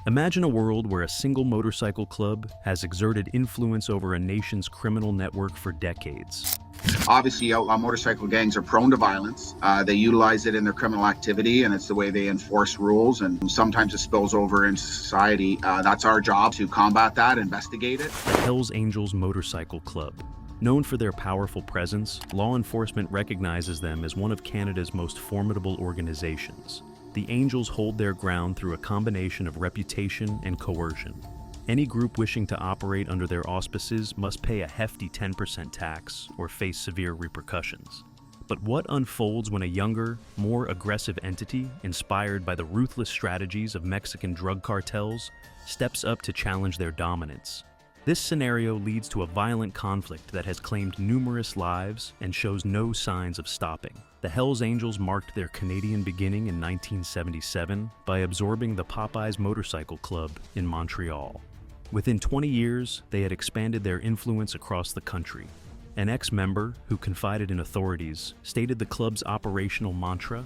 Imagine a world where a single motorcycle club has exerted influence over a nation's criminal network for decades. Obviously, outlaw motorcycle gangs are prone to violence. They utilize it in their criminal activity, and it's the way they enforce rules, and sometimes it spills over into society. That's our job, to combat that, investigate it. The Hells Angels Motorcycle Club. Known for their powerful presence, law enforcement recognizes them as one of Canada's most formidable organizations. The Angels hold their ground through a combination of reputation and coercion. Any group wishing to operate under their auspices must pay a hefty 10% tax or face severe repercussions. But what unfolds when a younger, more aggressive entity, inspired by the ruthless strategies of Mexican drug cartels, steps up to challenge their dominance? This scenario leads to a violent conflict that has claimed numerous lives and shows no signs of stopping. The Hells Angels marked their Canadian beginning in 1977 by absorbing the Popeyes Motorcycle Club in Montreal. Within 20 years, they had expanded their influence across the country. An ex-member who confided in authorities stated the club's operational mantra,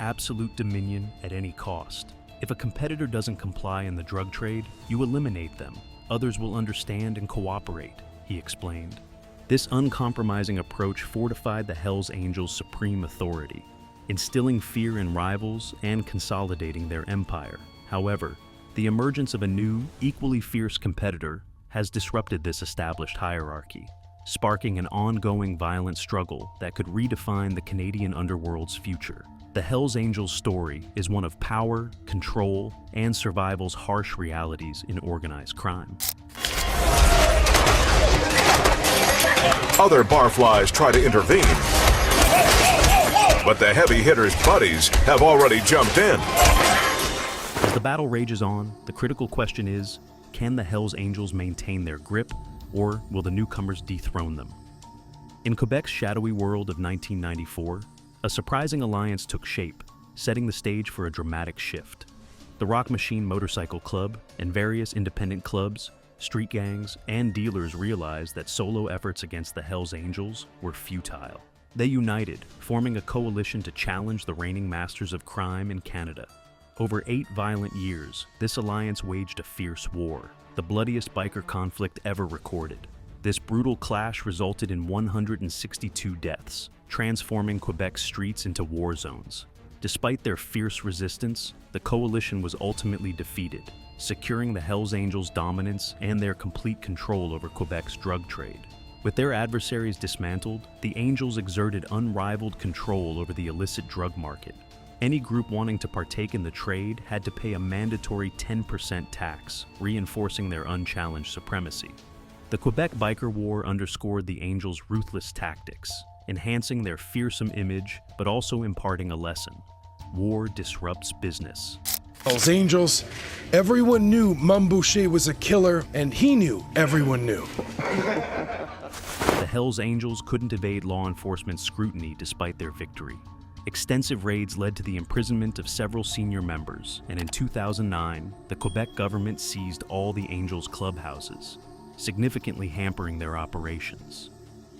"Absolute dominion at any cost." If a competitor doesn't comply in the drug trade, you eliminate them. Others will understand and cooperate, he explained. This uncompromising approach fortified the Hells Angels' supreme authority, instilling fear in rivals and consolidating their empire. However, the emergence of a new, equally fierce competitor has disrupted this established hierarchy, sparking an ongoing violent struggle that could redefine the Canadian underworld's future. The Hells Angels' story is one of power, control, and survival's harsh realities in organized crime. Other barflies try to intervene, but the heavy hitters' buddies have already jumped in. As the battle rages on, the critical question is, can the Hells Angels maintain their grip, or will the newcomers dethrone them? In Quebec's shadowy world of 1994, a surprising alliance took shape, setting the stage for a dramatic shift. The Rock Machine Motorcycle Club and various independent clubs, street gangs, and dealers realized that solo efforts against the Hells Angels were futile. They united, forming a coalition to challenge the reigning masters of crime in Canada. Over 8 violent years, this alliance waged a fierce war, the bloodiest biker conflict ever recorded. This brutal clash resulted in 162 deaths, transforming Quebec's streets into war zones. Despite their fierce resistance, the coalition was ultimately defeated, securing the Hells Angels' dominance and their complete control over Quebec's drug trade. With their adversaries dismantled, the Angels exerted unrivaled control over the illicit drug market. Any group wanting to partake in the trade had to pay a mandatory 10% tax, reinforcing their unchallenged supremacy. The Quebec Biker War underscored the Angels' ruthless tactics, enhancing their fearsome image but also imparting a lesson. War disrupts business. Hells Angels, everyone knew Mum Boucher was a killer, and he knew everyone knew. The Hells Angels couldn't evade law enforcement's scrutiny despite their victory. Extensive raids led to the imprisonment of several senior members, and in 2009, the Quebec government seized all the Angels' clubhouses, significantly hampering their operations.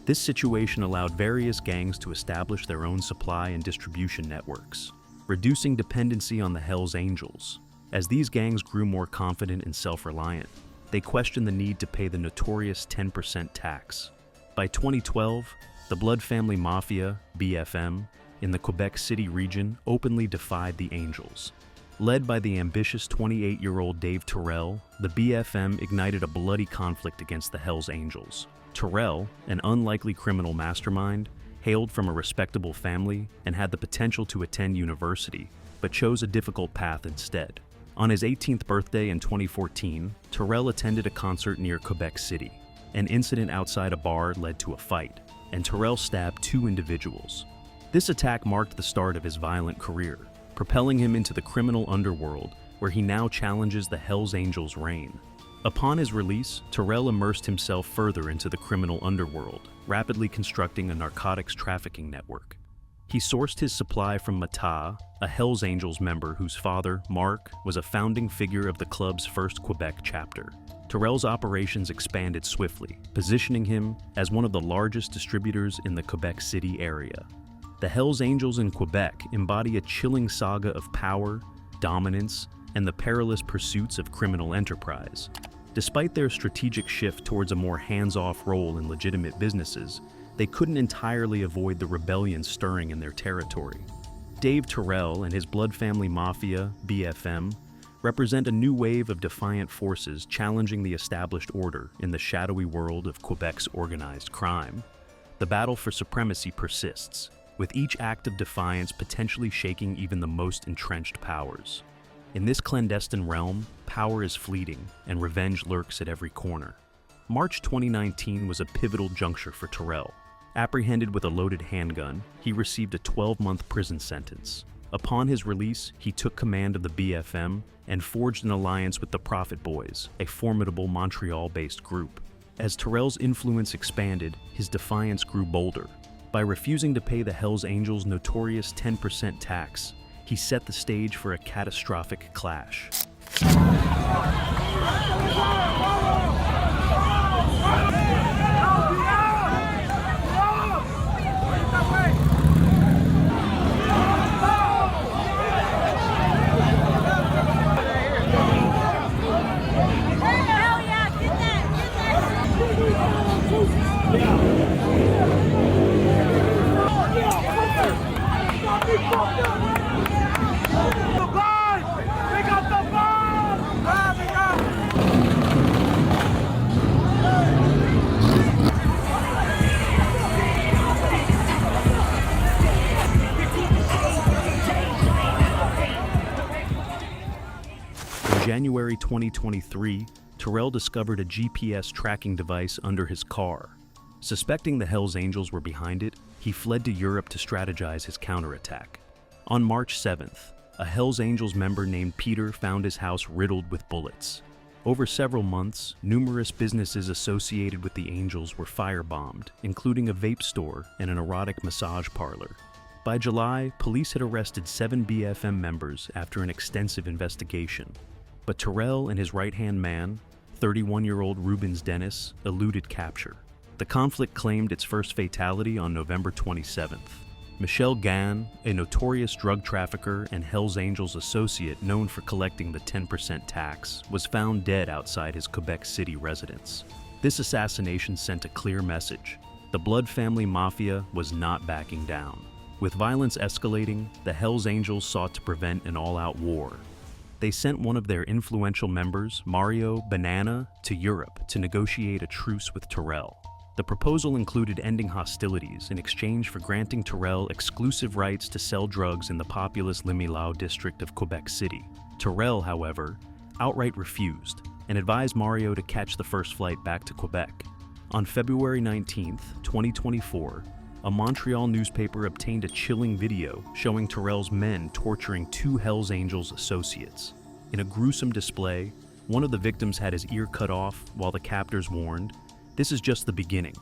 This situation allowed various gangs to establish their own supply and distribution networks, reducing dependency on the Hells Angels. As these gangs grew more confident and self-reliant, they questioned the need to pay the notorious 10% tax. By 2012, the Blood Family Mafia, BFM, in the Quebec City region openly defied the Angels. Led by the ambitious 28-year-old Dave Terrell, the BFM ignited a bloody conflict against the Hells Angels. Terrell, an unlikely criminal mastermind, hailed from a respectable family and had the potential to attend university, but chose a difficult path instead. On his 18th birthday in 2014, Terrell attended a concert near Quebec City. An incident outside a bar led to a fight, and Terrell stabbed 2 individuals. This attack marked the start of his violent career, propelling him into the criminal underworld, where he now challenges the Hells Angels' reign. Upon his release, Terrell immersed himself further into the criminal underworld, rapidly constructing a narcotics trafficking network. He sourced his supply from Mata, a Hells Angels member whose father, Mark, was a founding figure of the club's first Quebec chapter. Terrell's operations expanded swiftly, positioning him as one of the largest distributors in the Quebec City area. The Hells Angels in Quebec embody a chilling saga of power, dominance, and the perilous pursuits of criminal enterprise. Despite their strategic shift towards a more hands-off role in legitimate businesses, they couldn't entirely avoid the rebellion stirring in their territory. Dave Terrell and his blood family Mafia, BFM, represent a new wave of defiant forces challenging the established order in the shadowy world of Quebec's organized crime. The battle for supremacy persists, with each act of defiance potentially shaking even the most entrenched powers. In this clandestine realm, power is fleeting and revenge lurks at every corner. March 2019 was a pivotal juncture for Terrell. Apprehended with a loaded handgun, he received a 12-month prison sentence. Upon his release, he took command of the BFM and forged an alliance with the Profit Boys, a formidable Montreal-based group. As Terrell's influence expanded, his defiance grew bolder. By refusing to pay the Hells Angels' notorious 10% tax, he set the stage for a catastrophic clash. In January 2023, Terrell discovered a GPS tracking device under his car. Suspecting the Hells Angels were behind it, he fled to Europe to strategize his counterattack. On March 7th, a Hells Angels member named Peter found his house riddled with bullets. Over several months, numerous businesses associated with the Angels were firebombed, including a vape store and an erotic massage parlor. By July, police had arrested 7 BFM members after an extensive investigation. But Terrell and his right-hand man, 31-year-old Rubens Dennis, eluded capture. The conflict claimed its first fatality on November 27th. Michel Gann, a notorious drug trafficker and Hells Angels associate known for collecting the 10% tax, was found dead outside his Quebec City residence. This assassination sent a clear message. The Blood family Mafia was not backing down. With violence escalating, the Hells Angels sought to prevent an all-out war. They sent one of their influential members, Mario Banana, to Europe to negotiate a truce with Terrell. The proposal included ending hostilities in exchange for granting Terrell exclusive rights to sell drugs in the populous Limilao district of Quebec City. Terrell, however, outright refused and advised Mario to catch the first flight back to Quebec. On February 19, 2024, a Montreal newspaper obtained a chilling video showing Terrell's men torturing 2 Hells Angels associates. In a gruesome display, one of the victims had his ear cut off while the captors warned, "This is just the beginning."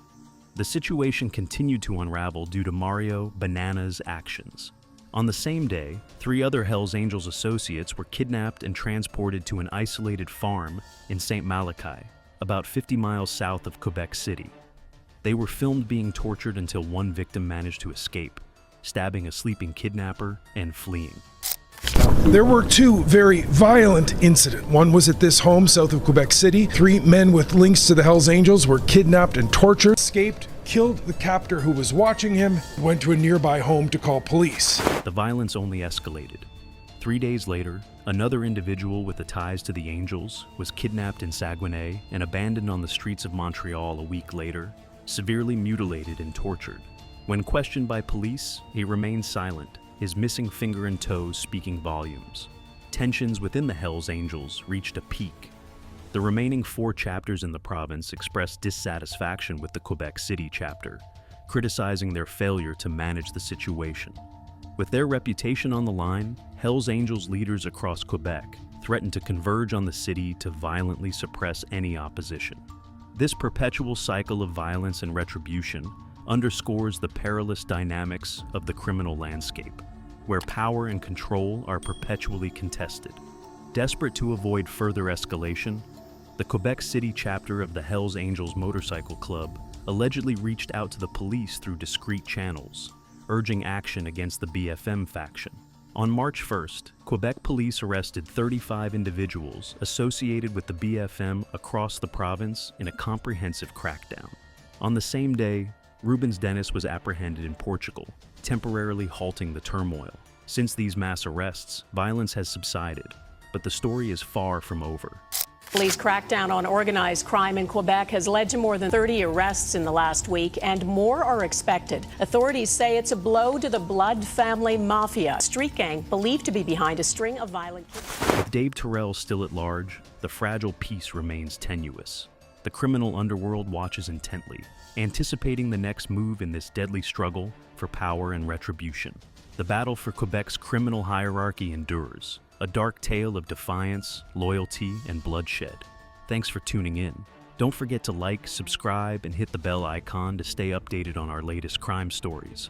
The situation continued to unravel due to Mario Banana's actions. On the same day, 3 other Hells Angels associates were kidnapped and transported to an isolated farm in St. Malachi, about 50 miles south of Quebec City. They were filmed being tortured until one victim managed to escape, stabbing a sleeping kidnapper and fleeing. There were 2 very violent incidents. One was at this home south of Quebec City. 3 men with links to the Hells Angels were kidnapped and tortured, escaped, killed the captor who was watching him, went to a nearby home to call police. The violence only escalated. 3 days later, another individual with the ties to the Angels was kidnapped in Saguenay and abandoned on the streets of Montreal a week later, severely mutilated and tortured. When questioned by police, he remained silent, his missing finger and toes speaking volumes. Tensions within the Hells Angels reached a peak. The remaining 4 chapters in the province expressed dissatisfaction with the Quebec City chapter, criticizing their failure to manage the situation. With their reputation on the line, Hells Angels leaders across Quebec threatened to converge on the city to violently suppress any opposition. This perpetual cycle of violence and retribution underscores the perilous dynamics of the criminal landscape, where power and control are perpetually contested. Desperate to avoid further escalation, the Quebec City chapter of the Hells Angels Motorcycle Club allegedly reached out to the police through discreet channels, urging action against the BFM faction. On March 1st, Quebec police arrested 35 individuals associated with the BFM across the province in a comprehensive crackdown. On the same day, Rubens Dennis was apprehended in Portugal, temporarily halting the turmoil. Since these mass arrests, violence has subsided, but the story is far from over. Police crackdown on organized crime in Quebec has led to more than 30 arrests in the last week, and more are expected. Authorities say it's a blow to the blood family Mafia, a street gang believed to be behind a string of violent killings. With Dave Terrell still at large, the fragile peace remains tenuous. The criminal underworld watches intently, anticipating the next move in this deadly struggle for power and retribution. The battle for Quebec's criminal hierarchy endures, a dark tale of defiance, loyalty, and bloodshed. Thanks for tuning in. Don't forget to like, subscribe, and hit the bell icon to stay updated on our latest crime stories.